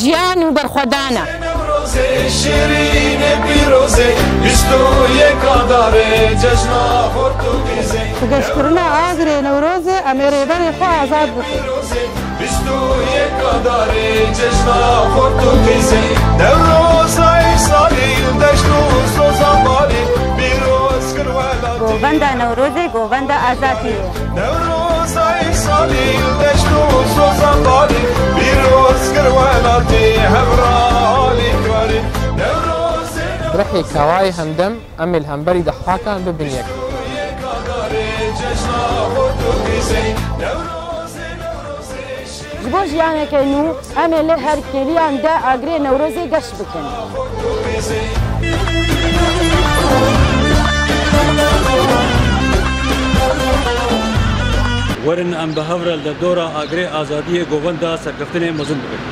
ژیان و بەرخۆدانە. گەشتکردنە ئاگرێ نەورۆزێ ئەمێ ڕێبەری خۆ ئازاد بکەین. گۆڤەندە نەورۆزێ گۆڤەندە ئازادیە. برحي كواي هندم أمل همبري ضحاكا ببنيك ji bo jiyanekê nû em ê lê her kêliyan de agrê Newrozê geş bikin. ورن ام بهورل د دورا اگری آزادی گووندا سرکفتنه مزن بکن.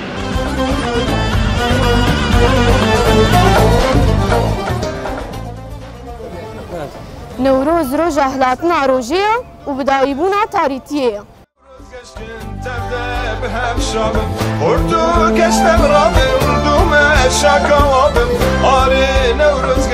Newroz roja hilatına rojiye û bidayîbûna tarîtiyê ye. Newroz